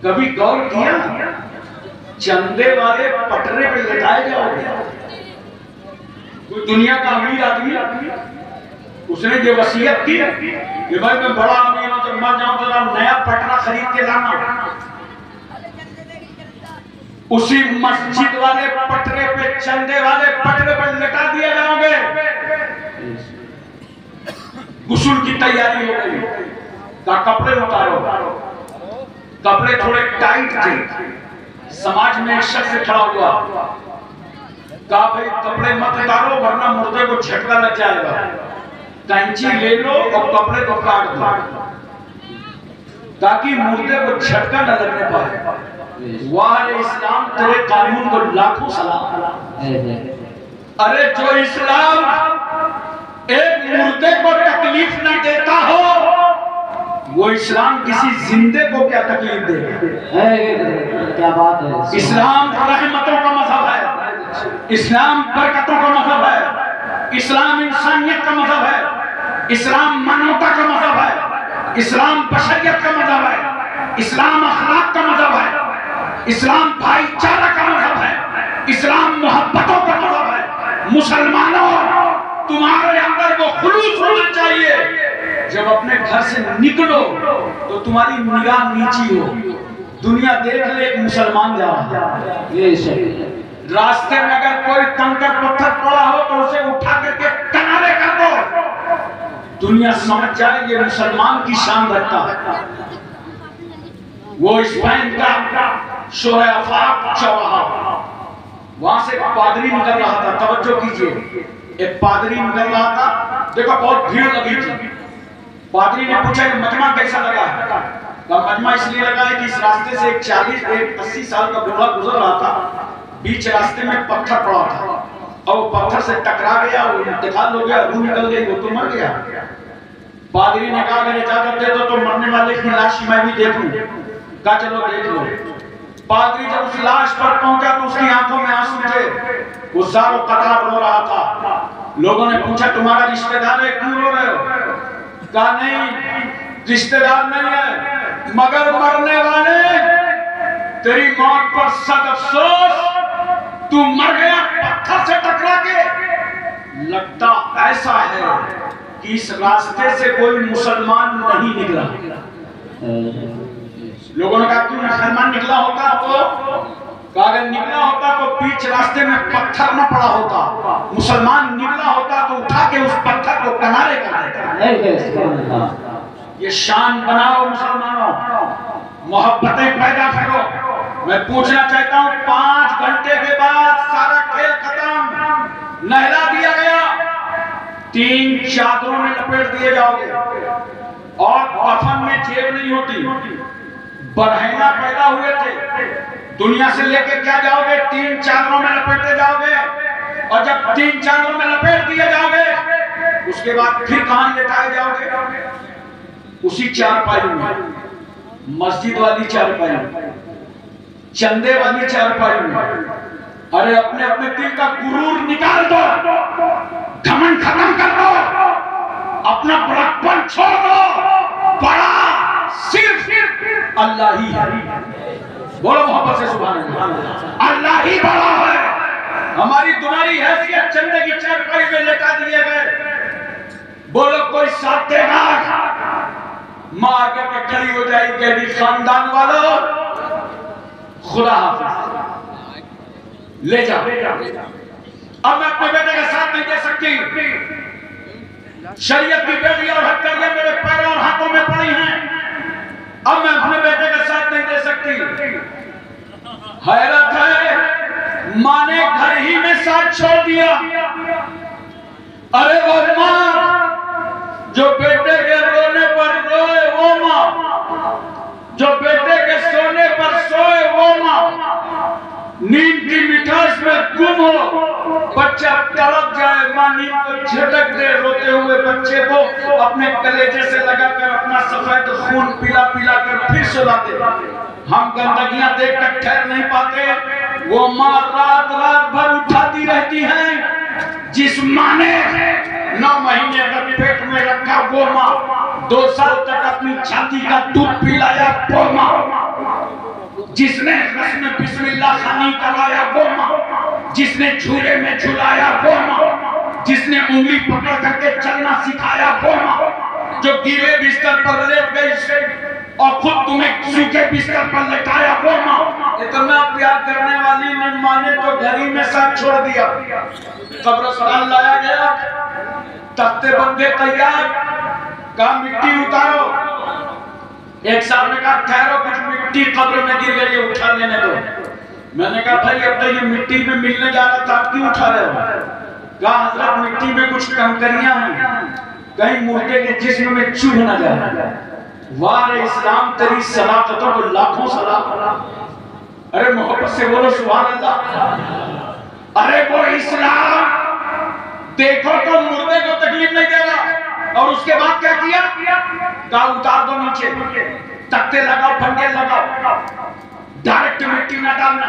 कभी गौर किया? चंदे वाले पटरे पे लटाए जाओगे। कोई दुनिया का अमीर आदमी उसने ये वसीयत की कि भाई मैं बड़ा अमीर हूं, जब मर जाऊं तो नया पटरा खरीद के लाना। उसी मस्जिद वाले पटरे पे, चंदे वाले पटरे पे लटा दिए जाओगे। गुस्ल की तैयारी हो गई, का कपड़े उतारो। कपड़े थोड़े टाइट थे। समाज में एक शख्स खड़ा हुआ, कहा भाई कपड़े मत उतारो वरना मुर्दे को झटका लग जाएगा। कैंची ले लो और कपड़े को काट दो ताकि मुर्दे को झटका न लगने पाए। वाह इस्लाम, तेरे कानून को लाखों सलाम। अरे जो इस्लाम एक मुर्दे को तकलीफ न देता हो, वो इस्लाम किसी जिंदे को क्या तकलीफ देगा? क्या बात है। इस्लाम रहमतों का मजहब है, इस्लाम बरकतों का मजहब है, इस्लाम इंसानियत का मजहब है, इस्लाम मानवता का मजहब है, इस्लाम बशरियत का मजहब है, इस्लाम अखलाक का मजहब है, इस्लाम भाईचारा का मजहब है, इस्लाम मोहब्बतों का मजहब है। मुसलमानों, तुम्हारे अंदर वो खुलूस होना चाहिए। जब अपने घर से निकलो तो तुम्हारी निगाह नीची हो, दुनिया देख ले एक मुसलमान जा रहा है। रास्ते में अगर कोई कंकर पत्थर पड़ा हो तो उसे उठा करके किनारे कर दो, दुनिया समझ जाए ये मुसलमान की शान रखता है। वो स्पेन का शोहे आफाक चौराहा, वहां से पादरी निकल रहा था। तवज्जो कीजिए, एक पादरी निकल रहा था। देखो बहुत भीड़ लगी थी। पादरी ने पूछा कि मजमा कैसा लगा है? मजमा इसलिए लगा है कि इस रास्ते से एक 80 साल का बूढ़ा गुजर रहा था। बीच रास्ते में पत्थर पड़ा था और वो पत्थर से टकरा गया, वो इंतकाल हो गया, रूह निकल गई, वो तो मर गया। पादरी ने कहा अगर इजाजत दे दो तो मरने वाले की लाश मैं भी देखूं। कहा चलो देख लो। पादरी जब उस लाश पर पहुंचा तो उसकी आंखों में आंसू थे, वो ज़ारो कतार रो रहा था। लोगों ने पूछा तुम्हारा रिश्तेदार है, क्यों रो रहे हो? कहा नहीं रिश्तेदार नहीं है, मगर मरने वाले तेरी मौत पर सद अफसोस, तू मर गया पत्थर से टकरा के। लगता ऐसा है कि इस रास्ते से कोई मुसलमान नहीं निकला। लोगों ने कहा क्यों मुसलमान निकला होता तो? अगर निकला होता तो बीच रास्ते में पत्थर न पड़ा होता, मुसलमान निकला होता तो उठा के उस पत्थर को किनारे कर देता। ये शान बनाओ मुसलमानों, मोहब्बतें पैदा करो। मैं पूछना चाहता हूँ 5 घंटे के बाद सारा खेल खत्म, नहला दिया गया, 3 चादरों में लपेट दिए जाओगे और कफन में जेब नहीं होती। बरहैना पैदा हुए थे, दुनिया से लेके क्या जाओगे? 3 चादरों में लपेटे जाओगे और जब 3 चादरों में लपेट दिए जाओगे उसके बाद फिर कहां लेटाए जाओगे? उसी चारपाई में, मस्जिद वाली चारपाई में, चंदे वाली चारपाई में। अरे अपने अपने दिल का गुरूर निकाल दो, घमंड खत्म कर दो, अपना बड़प्पन छोड़ दो। बड़ा सिर्फ अल्लाह ही है। बोलो मोहब्बत से सुभान अल्लाह। अल्लाह ही बड़ा है। हमारी तुम्हारी हैसियत चंदे की चारपाई में लेटा दिए गए। बोलो कोई साथ देगा? मार करके खड़ी हो जाएगी कहेगी खानदान वालों खुदा हाफिज, ले जाओ। अब मैं अपने बेटे का साथ नहीं दे सकती। शरीयत की बेड़ी और हथकड़ियां मेरे पैरों और हाथों में पड़ी हैं। अब मैं अपने बेटे का साथ नहीं दे सकती। हैरत है, माँ ने घर ही में साथ छोड़ दिया। अरे वो माँ जो बेटे के रोने पर रोए, वो माँ जो बेटे के सोने पर सोए, वो माँ नींद की मिठास में गुम हो, बच्चा तड़प जाए, माँ नींद को झटक दे, रोते हुए बच्चे को अपने कलेजे से लगाकर अपना सफेद खून पिला पिला कर फिर सुला दे। हम गंदगियां देखकर ठहर नहीं पाते। वो माँ रात रात भर उठाती रहती है। जिस माँ ने 9 महीने अगर पेट में रखा, वो माँ 2 साल तक अपनी छाती का दूध पिलाया, वो माँ जिसने रस में बिस्मिल्लाह खानी कराया वो माँ, जिसने झूले में झुलाया वो माँ, जिसने उंगली पकड़ करके चलना सिखाया वो माँ, जो गीले बिस्तर पर लेट गई और खुद तुम्हें सूखे बिस्तर पर लेटाया वो माँ। इतना प्यार करने वाली ने माँ ने तो घर ही में साथ छोड़ दिया। कब्रिस्तान लाया गया, तख्ते बंदे तैयार, कहा मिट्टी उतारो। एक साहब ने कहा ठहरो, कुछ मिट्टी कब्र में गिर गई है, उठा लेने दो। मैंने कहा भाई अब तो ये मिट्टी में मिलने जा रहा था, आप क्यों उठा रहे हो? कहा हजरत मिट्टी में कुछ कंकरियां हैं, कहीं मुर्दे के जिस्म में चुभ न जाए। वाह रे इस्लाम, तेरी सलाखतों को लाखों सलाम। अरे मोहब्बत से बोलो सुभान अल्लाह। अरे वो इस्लाम देखो तो मुर्दे को तकलीफ नहीं दे रहा, और उसके बाद क्या किया? कहा उतार दो नीचे, तख्ते लगाओ, फंदे लगाओ, डायरेक्ट मिट्टी न डालना।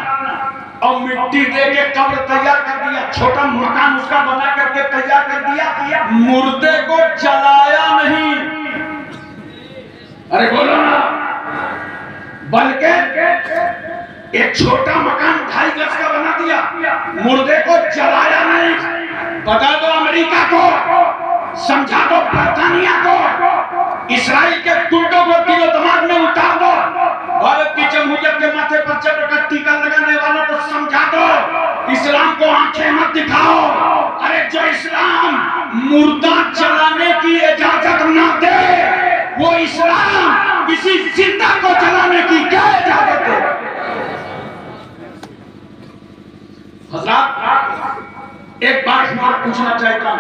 और मिट्टी दे के कब्र तैयार कर दिया, छोटा मकान उसका बना करके तैयार कर दिया, मुर्दे को जलाया नहीं। अरे बोलो ना, बल्कि एक छोटा मकान 2.5 गज का बना दिया, मुर्दे को जलाया नहीं। बता दो अमेरिका को, समझा दो बर्तानिया को, इस्राइल के गुंडों को दिलो दिमाग में उतार दो, भारत की जमहूरियत के माथे पर चढ़ कर टीका लगाने वालों को समझा दो, इस्लाम को आंखें मत दिखाओ। अरे जो इस्लाम मुर्दा जलाने की इजाजत ना दे, वो इस्लाम किसी जिंदा को जलाने की क्या इजाजत है? हजरत एक बात मैं पूछना चाहता हूं,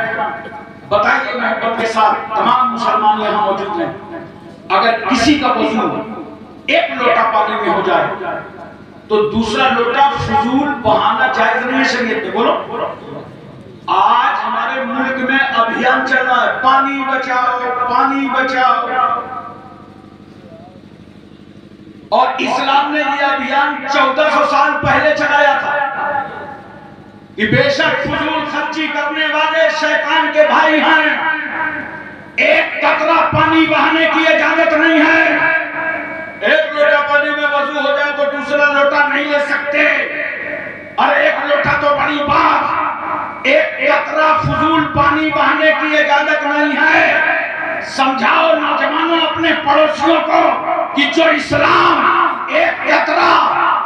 बताइए मोहब्बत के साथ, तमाम मुसलमान यहाँ मौजूद हैं, अगर किसी का वजू 1 लोटा पानी में हो जाए तो दूसरा लोटा फजूल बहाना जायज नहीं है शरीयत में? बोलो। आज हमारे मुल्क में अभियान चल रहा है, पानी बचाओ, पानी बचाओ, और इस्लाम ने यह अभियान 1400 साल पहले चलाया था कि बेशक फजूल खर्ची करने वाले शैतान के भाई हैं, 1 कतरा पानी बहाने की इजाजत नहीं है। 1 लोटा पानी में वजू हो जाए तो दूसरा लोटा नहीं ले सकते। अरे 1 लोटा तो बड़ी बात, 1 कतरा फजूल पानी बहाने की इजाजत नहीं है। समझाओ नौजवानों अपने पड़ोसियों को कि जो इस्लाम 1 कतरा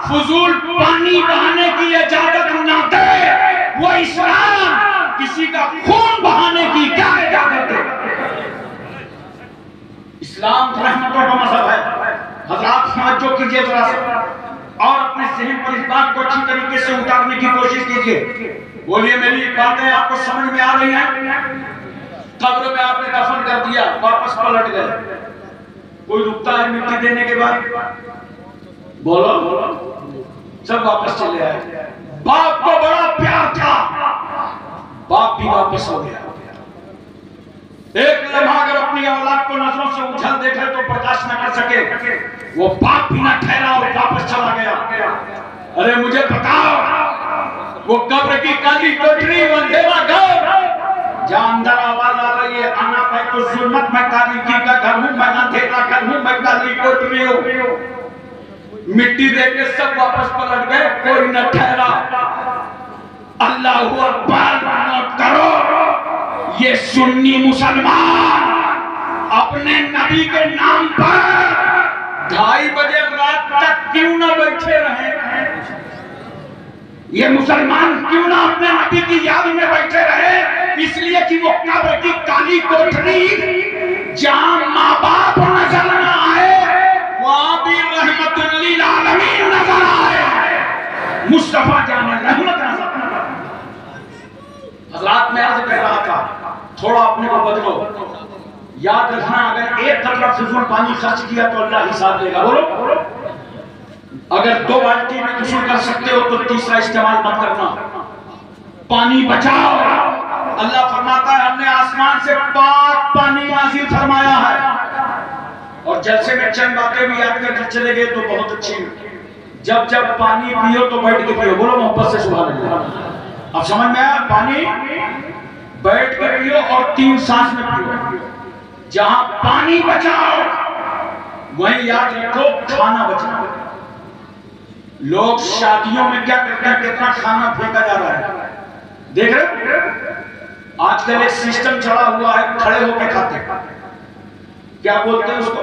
फजूल पानी बहाने की इजाजत ना दे, वो इस्लाम किसी का खून बहाने की क्या इजाजत है? इस्लाम रहमतों का मजहब है। हज़रात समझो कीजिए जरा सा, और अपने ज़हन पर इस बात को अच्छी तरीके से उतारने की कोशिश कीजिए। बोलिए मेरी बातें आपको समझ में आ रही हैं? कब्र में आपने दफन कर दिया, वापस पलट गए, कोई रुकता है मिट्टी देने के बाद? बोलो, सब वापस चले आए। बाप को बड़ा प्यार था, बाप भी वापस हो गया। एक लम्हा अगर अपनी औलाद को नजरों से उछल देखे तो बर्दाश्त न कर सके, वो बाप भी न ठहरा और वापस चला गया। अरे मुझे बताओ, वो कब्र की काली कोठरी, अंधेरा घर, जहां अंदर आवाज आ रही है, आना पाए तो जुल्मत में तारीकी का घर हूं मैं, अंधेरा घर हूं मैं, काली कोठरी हूं। मिट्टी देके सब वापस पलट गए, कोई न ठहरा। अल्लाहू अकबर नोट करो, ये सुन्नी मुसलमान अपने नबी के नाम पर 2:30 बजे रात तक क्यों न बैठे रहे? ये मुसलमान क्यों ना अपने नबी की याद में बैठे रहे? इसलिए कि वो कब्र की काली कोठरी जहां माँ बाप नजर न आए, वहां भी रहमतुल लिल आलमीन नजर आए, मुस्तफा जाने रहमत नजर। हज़रात मैं अर्ज कर रहा था, थोड़ा अपने को बदलो। याद रखना, अगर 1 कतरा फजूल पानी खर्च किया तो अल्लाह हिसाब देगा। बोलो, अगर 2 बाल्टी में गुस्ल कर सकते हो तो तीसरा इस्तेमाल मत करना। पानी बचाओ। अल्लाह फरमाता है हमने आसमान से पाक पानी नाज़िल फरमाया है। और जलसे में चंद बातें भी याद करके चले गए तो बहुत अच्छी। जब जब पानी पियो तो बैठ के पियो। बोलो मोहब्बत से सुभान अल्लाह। अब समझ में आया? पानी बैठ के पियो और 3 सांस में पियो। जहां पानी बचाओ वहीं याद रखो खाना बचाओ। लोग शादियों में क्या करते हैं, कितना खाना फेंका जा रहा है, देख रहे हो? आजकल एक सिस्टम चला हुआ है, खड़े होकर खाते हैं, क्या बोलते हैं उसको?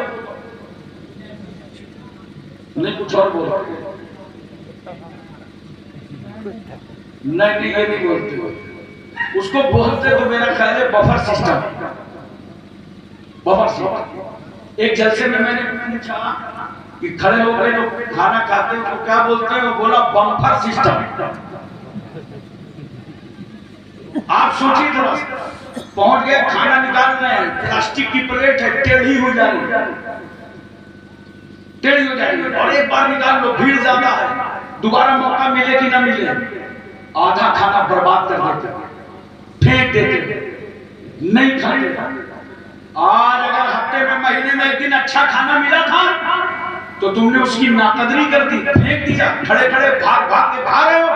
नहीं कुछ और बोलो। नहीं ये नहीं बोलते, उसको बोलते तो मेरा ख्याल है बफर सिस्टम। Buffer system. एक जलसे में मैंने पूछा कि खड़े हो गए तो खाना खाते हैं तो क्या बोलते हैं, वो बोला बम्फर सिस्टम। आप सोचिए थोड़ा, पहुंच गए खाना निकाल रहे हैं, प्लास्टिक की प्लेट है, टेढ़ी हो जा रही है, टेढ़ी हो जाएगी, और एक बार निकाल लो, भीड़ ज्यादा है, दोबारा मौका मिले कि ना मिले, आधा खाना बर्बाद कर देते, फेंक देते, नहीं खाते। आज अगर हफ्ते में महीने में एक दिन अच्छा खाना मिला था तो तुमने उसकी नाकदरी कर दी, फेंक दिया, खड़े खड़े भाग भाग के भाग रहे हो,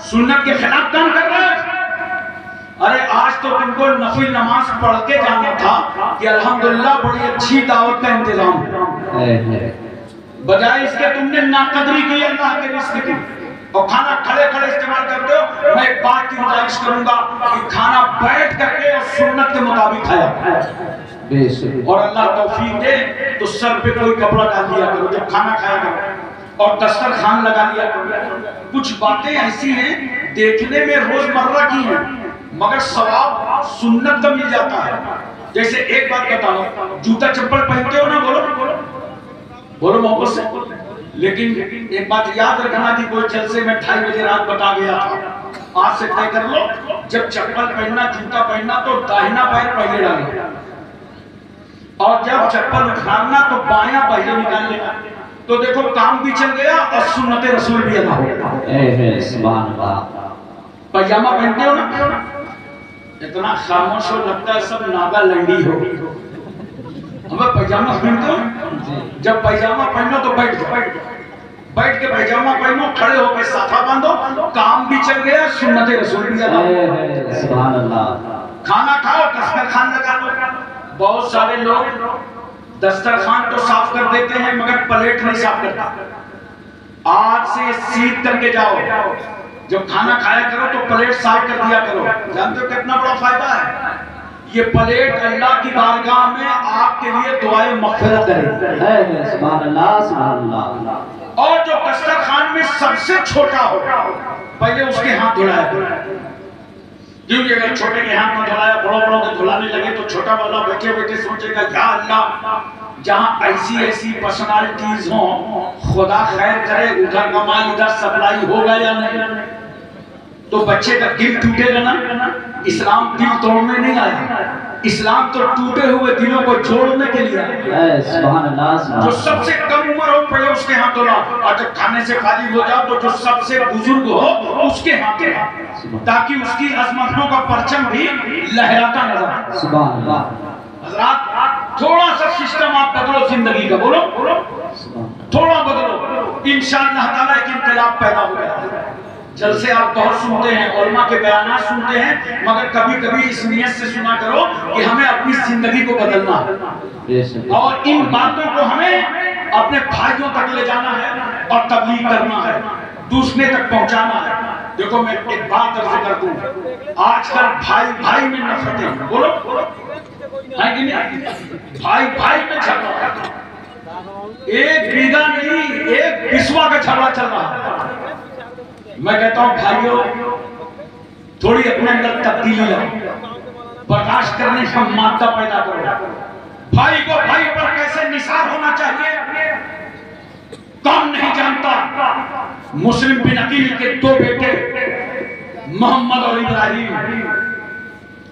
सुन्नत के खिलाफ काम कर रहे हो। अरे आज तो तुमको नफिल नमाज पढ़ के जाना था कि अल्हम्दुलिल्लाह बड़ी अच्छी दावत का इंतजाम है, बजाय इसके तुमने नाकदरी की, अल्लाह के रिज़्क़ की, और खाना खड़े खड़े इस्तेमाल करते हो। मैं एक बात की गुजारिश करूंगा कि खाना बैठ करके और सुन्नत के मुताबिक खाया, और अल्लाह तौफीक दे तो सर पे कोई कपड़ा डाल दिया करो जब खाना खाया करो, और दस्तरखान लगा लिया करो। कुछ बातें ऐसी हैं देखने में रोजमर्रा की हैं मगर सवाब सुन्नत का मिल जाता है। जैसे एक बात बताओ, जूता चप्पल पहनते हो ना, बोलो बोलो मोहब्बत से, लेकिन एक बात याद रखना कि कोई जलसे में 2:30 बजे रात बता गया था, आज से तय कर लो, जब चप्पल पहनना, जूता पहनना तो दाहिना पैर पहले डालो, और जब चप्पल उठाना तो बायां पहले निकाल लेना, तो देखो काम भी चल गया और सुन्नत रसूल भी अदा हो। सुभान अल्लाह। पैजामा पहनते हो ना, इतना खामोश हो लगता है सब नागा लंडी हो। हमें पैजामा पहनते हो, जब पैजामा पहनो तो बैठ के पैजामा पहनो, खड़े होकर साफा बांधो, काम भी चल गया, सुन्नत रसूल भी अदा हो। सुभान अल्लाह। खाना खाओ, दस्तरखान लगा लो। बहुत सारे लोग दस्तरखान तो साफ कर देते हैं मगर प्लेट नहीं साफ करते। आज से सीख करके जाओ, जब खाना खाया करो तो प्लेट साफ कर दिया करो। जानते हो कितना बड़ा फायदा है? ये प्लेट अल्लाह की बारगाह में आपके लिए दुआए मग़फ़िरत करेगी। सुभान अल्लाह, सुभान अल्लाह। और जो दस्तरखान में सबसे छोटा हो, पहले उसके हाथ धुलाया करो, क्योंकि अगर छोटे के हाथ में धुलाया, बड़ों के धुलाने लगे तो छोटा वाला बैठे बैठे सोचेगा या अल्लाह, जहाँ ऐसी पर्सनालिटीज हो, खुदा खैर करे, उधर का माल इधर सप्लाई होगा या नहीं, तो बच्चे का दिल टूटेगा ना। इस्लाम दिल तोड़ने नहीं आया, इस्लाम तो टूटे हुए दिलों को जोड़ने के लिए आया। सुभान अल्लाह। जो सबसे कम उम्र हो पहले उसके हाथ धोना, और जब खाने से खाली हो जाओ तो जो सबसे बुजुर्ग हो उसके हाथ धोना, ताकि उसकी अजमतों का परचम भी लहराता नजर आए। सुभान अल्लाह। हज़रात थोड़ा सा सिस्टम आप बदलो जिंदगी का, बोलो थोड़ा बदलो, इंशाअल्लाह ताला एक इंकलाब पैदा हो जाएगा। जलसे आप दौर सुनते हैं, उलमा के बयानात सुनते हैं, मगर कभी कभी इस नियत से सुना करो कि हमें अपनी जिंदगी को बदलना है, और इन बातों को हमें अपने भाइयों तक ले जाना है और तबलीग करना है, दूसरे तक पहुंचाना है। देखो मैं एक बात अर्ज कर दूं, आजकल भाई भाई में नफरतें, बोलो है कि नहीं? भाई भाई में झगड़ा, एक बीघा नहीं, एक बिस्वा का झगड़ा चल रहा है। मैं कहता हूं भाइयों, थोड़ी अपने अंदर तब्दीली लाओ, बर्दाश्त करने का मादा पैदा करो। भाई को भाई पर कैसे निसार होना चाहिए कौन नहीं जानता। मुस्लिम बिन अकील के 2 बेटे मोहम्मद और इब्राहिम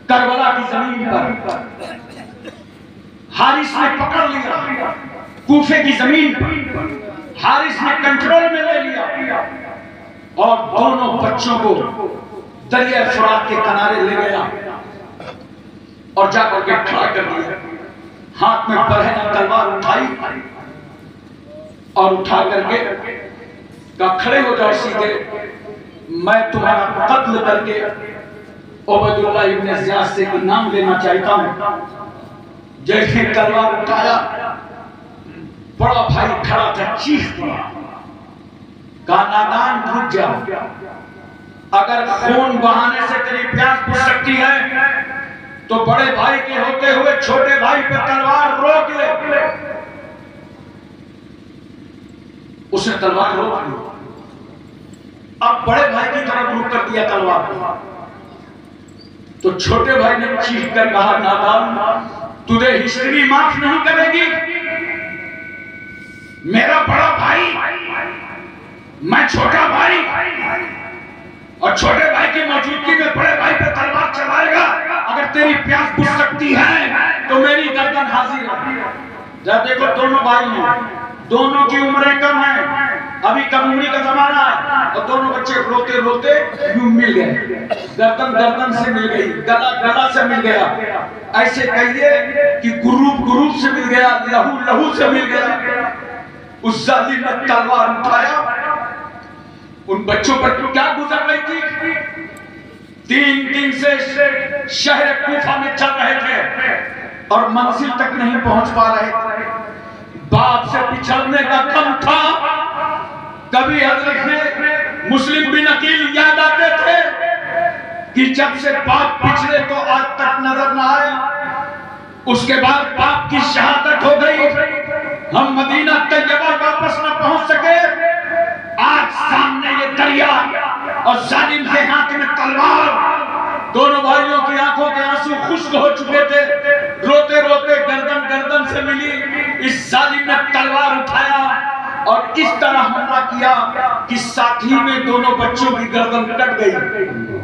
करबला की जमीन पर हारिस ने पकड़ लिया, कूफे की जमीन पर हारिस ने कंट्रोल में ले लिया, और दोनों बच्चों को दरिया फुरात के किनारे ले गया और जाकर के खड़ा कर दिया। हाथ में बरहना तलवार उठाई और उठा करके कहा खड़े हो जाओ सीधे, मैं तुम्हारा कत्ल करके उबैदुल्लाह इब्न ज़ियाद से इनाम लेना चाहता हूं। जैसे तलवार उठाया, बड़ा भाई खड़ा था, चीख पड़ा, कहा नादान रुक जा, अगर खून बहाने से तेरी प्यास बुझ सकती है तो बड़े भाई के होते हुए छोटे भाई पे तलवार रोक ले। उसने तलवार रोक ली, अब बड़े भाई की तरफ रुक कर दिया तलवार। तो छोटे भाई ने चीख कर कहा नादान तुझे हिस्ट्री माफ नहीं करेगी, मेरा बड़ा भाई, मैं छोटा भाई, और छोटे भाई की मौजूदगी में बड़े भाई पे तलवार चलाएगा। अगर तेरी प्यास बुझ सकती है तो मेरी गर्दन हाजिर है। जब देखो दोनों भाई हैं, दोनों की उम्रें कम है, अभी कम उम्री का जमाना है, और दोनों बच्चे रोते रोते यूं मिल गए, गर्दन गर्दन से मिल गई, गला गला से मिल गया, ऐसे कहिए कि गुरूप से मिल गया, लहू लहू से मिल गया। उस जालिम ने तलवार उठाया, उन बच्चों पर क्या गुजर रही थी, 3 दिन से शहर कूफा में चल रहे थे और मंजिल तक नहीं पहुंच पा रहे थे। बाप से बिछड़ने का गम था। कभी हजरत ने मुस्लिम बिन अकील याद आते थे कि जब से बाप पिछड़े तो आज तक नजर न आए। उसके बाद बाप की शहादत हो गई, हम मदीना तैयबा वापस न पहुंच सके। आज सामने ये दरिया और जालिम के हाथ में तलवार, दोनों भाइयों की आंखों के आंसू खुश्क हो चुके थे, रोते रोते गर्दन गर्दन से मिली। इस जालिम ने तलवार उठाया और इस तरह हमला किया कि साथी में दोनों बच्चों की गर्दन कट गई।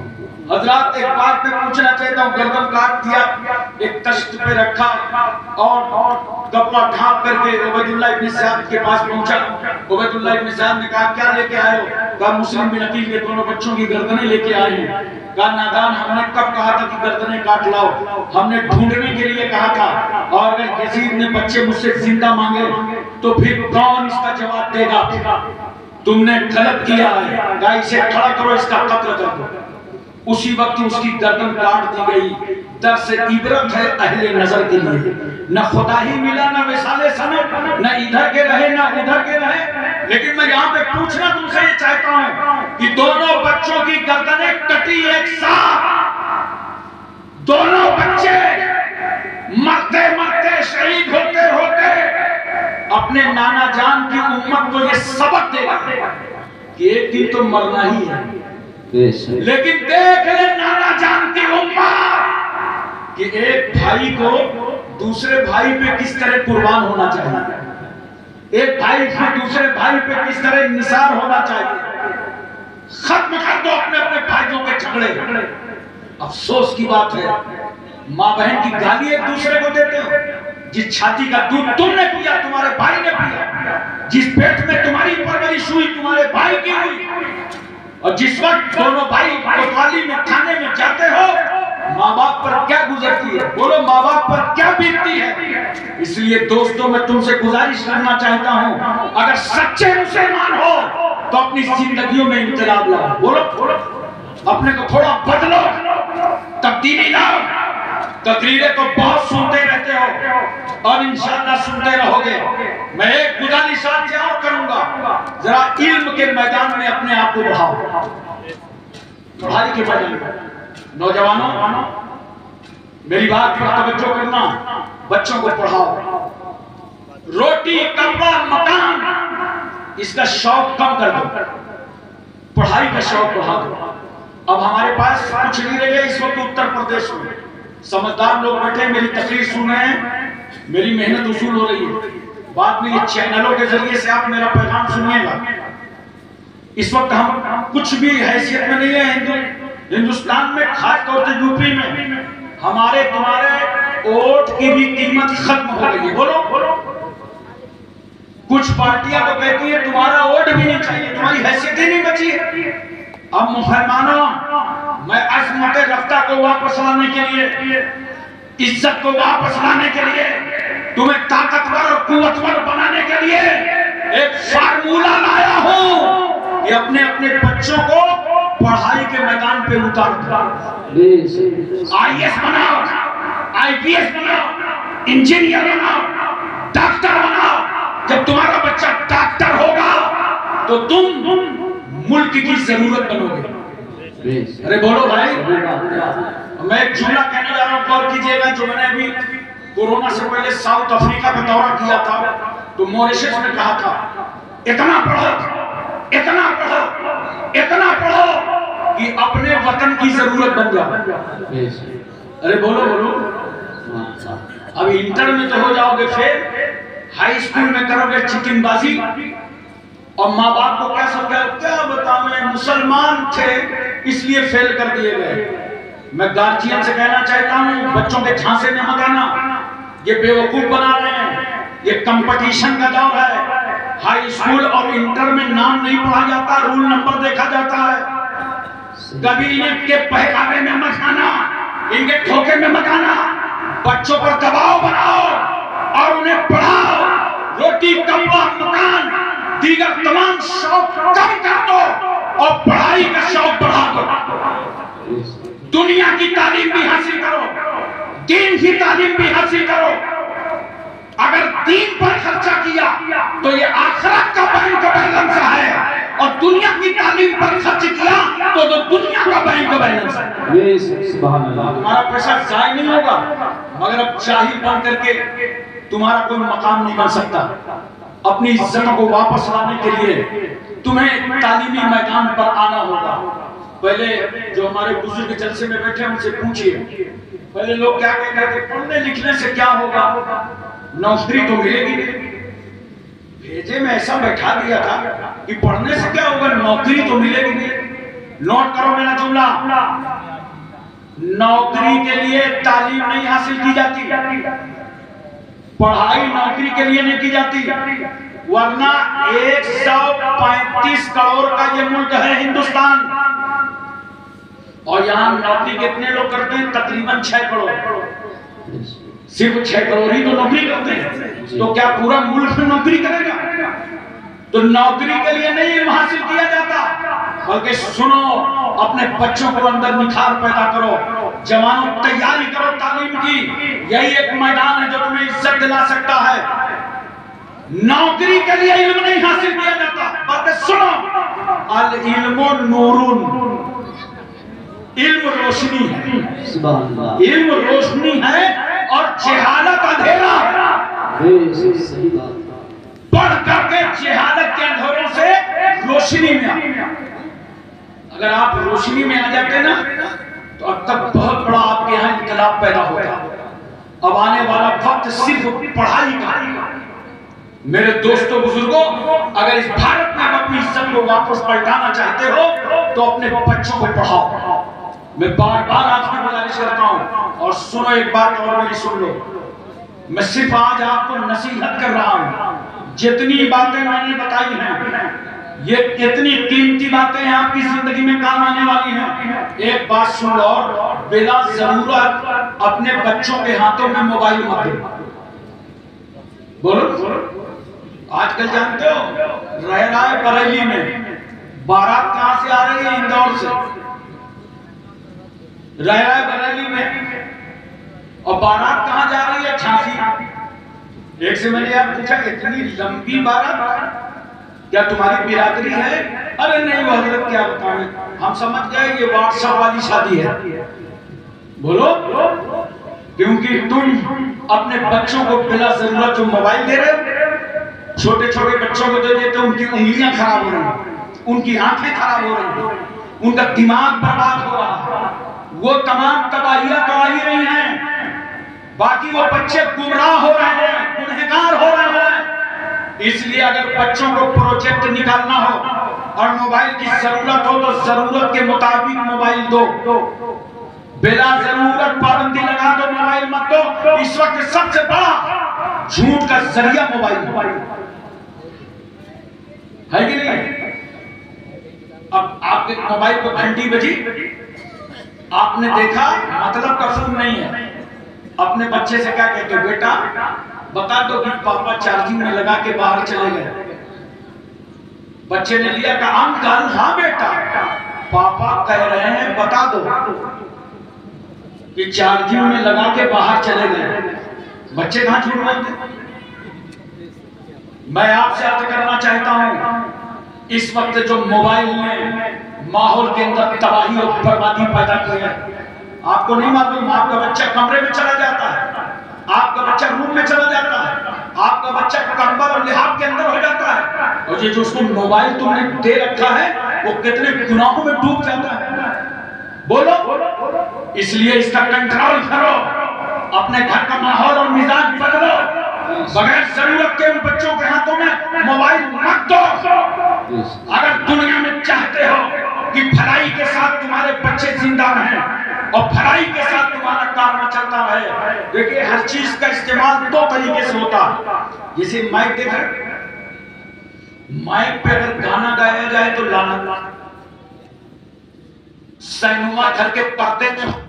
हजरात एक बात मैं पूछना चाहता हूँ, गर्दन काट दिया, एक तख्त पे रखा और कपड़ा ढांप करके उबैदुल्लाह इब्न ज़ियाद के पास पहुंचा। उबैदुल्लाह इब्न ज़ियाद ने कहा क्या लेके आए हो? कहा मुस्लिम बिन अकील के दोनों बच्चों की गर्दनें लेके आए हैं। कहा नादान हमने कब कहा था कि गर्दनें काट लाओ? हमने ढूंढने के लिए कहा था, और अगर यजीद ने बच्चे मुझसे जिंदा मांगे तो फिर कौन इसका जवाब देगा? तुमने गलत किया है, कहा इसे खड़ा करो, इसका कत्ल कर दो। उसी वक्त उसकी गर्दन काट दी गई। दर्स इबरत है अहले नजर के लिए, न खुदा ही मिला न विसाले सनम, न इधर के रहे न उधर के रहे। लेकिन मैं यहाँ पे पूछना तुमसे ये चाहता हूँ कि दोनों बच्चों की गर्दनें कटी एक साथ, दोनों बच्चे मरते मरते शहीद होते होते अपने नाना जान की उम्मत को ये सबक देगा कि एक दिन तो मरना ही है। लेकिन देख ले नाना जान की उम्मत कि एक भाई को दूसरे भाई पे किस तरह कुर्बान होना चाहिए, एक भाई को दूसरे भाई पे किस तरह निसार होना चाहिए। खत्म कर दो अपने अपने भाइयों के झगड़े। अफसोस की बात है, माँ बहन की गाली एक दूसरे को देते हो। जिस छाती का दूध तुमने पिया तुम्हारे भाई ने पिया, जिस पेट में तुम्हारी परवरिश हुई तुम्हारे भाई की हुई, और जिस वक्त दोनों भाई कोतवाली में थाने में जाते हो, माँ बाप पर क्या गुजरती है? बोलो माँ बाप पर क्या बीतती है? इसलिए दोस्तों मैं तुमसे गुजारिश करना चाहता हूँ, अगर सच्चे मुसलमान हो तो अपनी जिंदगियों में इंकलाब लाओ। बोलो अपने को थोड़ा बदलो, तब्दीली लाओ। तकरीरें तो बहुत सुनते रहते हो और इंशाअल्लाह सुनते रहोगे। मैं एक गुजारिश आज और करूंगा, जरा इल्म के मैदान में अपने आप को बढ़ाओ, पढ़ाई के मैदान में। नौजवानों मेरी बात पर तवज्जो करना, बच्चों को पढ़ाओ। रोटी कपड़ा मकान इसका शौक कम कर दो, पढ़ाई का शौक बढ़ा दो। अब हमारे पास कुछ नहीं रह गया इस वक्त उत्तर प्रदेश में। समझदार लोग बैठे मेरी तकरीर सुन रहे हैं, मेरी मेहनत वसूल हो रही है। बाद में ये चैनलों के जरिए से आप मेरा पैगाम सुनिएगा। इस वक्त हम कुछ भी हैसियत में नहीं है हिंदुस्तान में, खास तौर से यूपी में हमारे तुम्हारे वोट की भी कीमत खत्म हो गई है। बोलो कुछ पार्टियां तो कहती है तुम्हारा वोट भी नहीं चाहिए, तुम्हारी हैसियत ही नहीं बची है। अब मुसलमानों, मैं अज़मत रफ्ता को वापस लाने के लिए, इज्जत को वापस लाने के लिए, तुम्हें ताकतवर और कुव्वतवर बनाने के लिए एक फार्मूला लाया हूं कि अपने अपने बच्चों को पढ़ाई के मैदान पे उतार दो। IAS बनाओ, IPS बनाओ, इंजीनियर बनाओ, डॉक्टर बनाओ। जब तुम्हारा बच्चा डॉक्टर होगा तो तुम मुल्क की जरूरत बनोगे। अरे बोलो भाई। मैं एक जुमला कहने जा रहा हूँ, गौर कीजिएगा। जो मैंने अभी कोरोना से पहले साउथ अफ्रीका का दौरा किया था, तो मॉरिशस में कहा था, इतना पढ़ो, इतना पढ़ो, इतना पढ़ो कि अपने वतन की जरूरत बन जाए। अरे बोलो बोलो। अब इंटर में तो हो जाओगे, फिर हाई स्कूल में करोगे चिकनबाजी, और माँ बाप को क्या बताओ, मुसलमान थे इसलिए फेल कर दिए गए। मैं गार्जियन से कहना चाहता हूँ, बच्चों के झांसे में मत आना, ये बेवकूफ बना रहे हैं। ये कंपटीशन का दौर है। हाई स्कूल और इंटर में नाम नहीं पढ़ा जाता, रूल नंबर देखा जाता है। कभी इनके बहकावे में मत आना, इनके धोखे में मत आना। बच्चों पर दबाव बनाओ और उन्हें पढ़ाओ। रोटी, कपड़ा, मकान, दीगर तमाम शौक कम कर दो और पढ़ाई का शौक बढ़ा दो। दुनिया की तालीम भी हासिल करो, दीन की तालीम भी हासिल करो। अगर दीन पर खर्चा किया तो ये आखिरत का बैंक बैलेंस है, और दुनिया की तालीम पर खर्च किया तो दुनिया का बैंक बैलेंस है। तुम्हारा पैसा जाय नहीं होगा, मगर अब जाहिल बन करके तुम्हारा कोई मकाम नहीं बन सकता। अपनी इज्जत को वापस लाने के लिए तुम्हें तालीमी मैदान पर आना होगा। पहले जो हमारे बुजुर्ग जलसे में बैठे उनसे पूछिए, पहले लोग क्या कहते थे, पढ़ने लिखने से क्या होगा, नौकरी तो मिलेगी नहीं। भेजे में ऐसा बैठा दिया था कि पढ़ने से क्या होगा, नौकरी तो मिलेगी नहीं। नोट करो मेरा जुमला, नौकरी के लिए तालीम नहीं हासिल की जाती, पढ़ाई नौकरी के लिए नहीं की जाती। वरना 135 करोड़ का ये मुल्क है हिंदुस्तान, और यहाँ नौकरी कितने लोग करते हैं, तकरीबन 6 करोड़। सिर्फ 6 करोड़ ही तो नौकरी करते हैं, तो क्या पूरा मुल्क में नौकरी करेगा? तो नौकरी के लिए नहीं इल्म हासिल किया जाता, बल्कि सुनो, अपने बच्चों को अंदर निखार पैदा करो, जवानों तैयारी करो तालीम की। यही एक मैदान है जो तुम्हें इज्जत दिला सकता है। नौकरी के लिए इल्म नहीं हासिल किया जाता, बल्कि सुनो, अल इल्मु नूरुन, इल्म रोशनी है, इल्म रोशनी है और जहालत अंधेरा। पढ़ करके जहालत के अंधेरों से रोशनी में आ। अगर आप रोशनी में आ जाते ना, तो अब तक बहुत बड़ा आपके यहाँ इनकलाब पैदा होगा। अब आने वाला वक्त सिर्फ पढ़ाई का। मेरे दोस्तों बुजुर्गों, अगर इस भारत में आप अपनी इज्जत को वापस पलटाना चाहते हो तो अपने बच्चों को पढ़ाओ। मैं बार बार आपकी गुजारिश करता हूं, और सुनो एक बात और मेरी सुन लो। मैं सिर्फ आज आपको नसीहत कर रहा हूं। जितनी बातें मैंने बताई हैं, ये कितनी कीमती बातें हैं, आपकी जिंदगी में काम आने वाली हैं। एक बात सुन लो, बिला जरूरत अपने बच्चों के हाथों में मोबाइल मत दो। बोलो, आजकल जानते हो, रह रहा है बरेली में, बारात कहां से आ रही है, इंदौर से रह रहा है बरेली में, और बारात कहां जा रही है, झांसी। एक से मैंने यार पूछा, इतनी लंबी बारात, क्या तुम्हारी बिरादरी है? अरे नहीं वो हजरत, क्या बताएं, हम समझ गए ये व्हाट्सएप वाली शादी है। बोलो, क्योंकि तुम अपने बच्चों को बिना जरूरत जो मोबाइल दे रहे हो, छोटे छोटे बच्चों को दे देते हो, उनकी उंगलियां खराब हो रही, उनकी आंखें खराब हो रही, उनका दिमाग बर्बाद हो रहा, वो तमाम तबाहियां तो आ ही रही हैं, बाकी वो बच्चे गुमराह हो रहे हैं, गुनहगार हो रहे हैं। इसलिए अगर बच्चों को प्रोजेक्ट निकालना हो और मोबाइल की जरूरत हो तो जरूरत के मुताबिक मोबाइल दो, बिला जरूरत पाबंदी लगा दो, मोबाइल मत दो। इस वक्त सबसे बड़ा झूठ का जरिया मोबाइल है कि नहीं? अब आपके मोबाइल को घंटी बजी, आपने देखा, मतलब का फोन नहीं है, अपने बच्चे से क्या कहते हो, बेटा बता दो कि पापा चार्जिंग में लगा के बाहर चले गए। बच्चे ने लिया, कहा अंकल हाँ बेटा, पापा कह रहे हैं बता दो कि चार्जिंग में लगा के बाहर चले गए। बच्चे कहां झूठ बोलते? मैं आपसे अर्ज करना चाहता हूं, इस वक्त जो मोबाइल ने माहौल के अंदर तबाही और बर्बादी पैदा की है, आपको नहीं मालूम, आपका बच्चा कमरे में चला जाता है, आपका बच्चा रूम में चला जाता है, आपका बच्चा कंबल और लिहाफ के अंदर हो जाता है, और ये जो उसको मोबाइल तुमने दे रखा है वो कितने गुनाहों में डूब जाता है। बोलो, इसलिए इसका कंट्रोल करो, अपने घर का माहौल और मिजाज बदलो, बगैर जरूरत के उन बच्चों के हाथों में मोबाइल मत दो। अगर दुनिया में चाहते हो कि भलाई के साथ तुम्हारे बच्चे जिंदा रहें और भलाई के साथ तुम्हारा काम चलता रहे, देखिए हर चीज का इस्तेमाल दो तरीके से होता है। जैसे माइक देख रहे, माइक पे अगर गाना गाया जाए तो लानत, सिनेमा घर के पर्दे में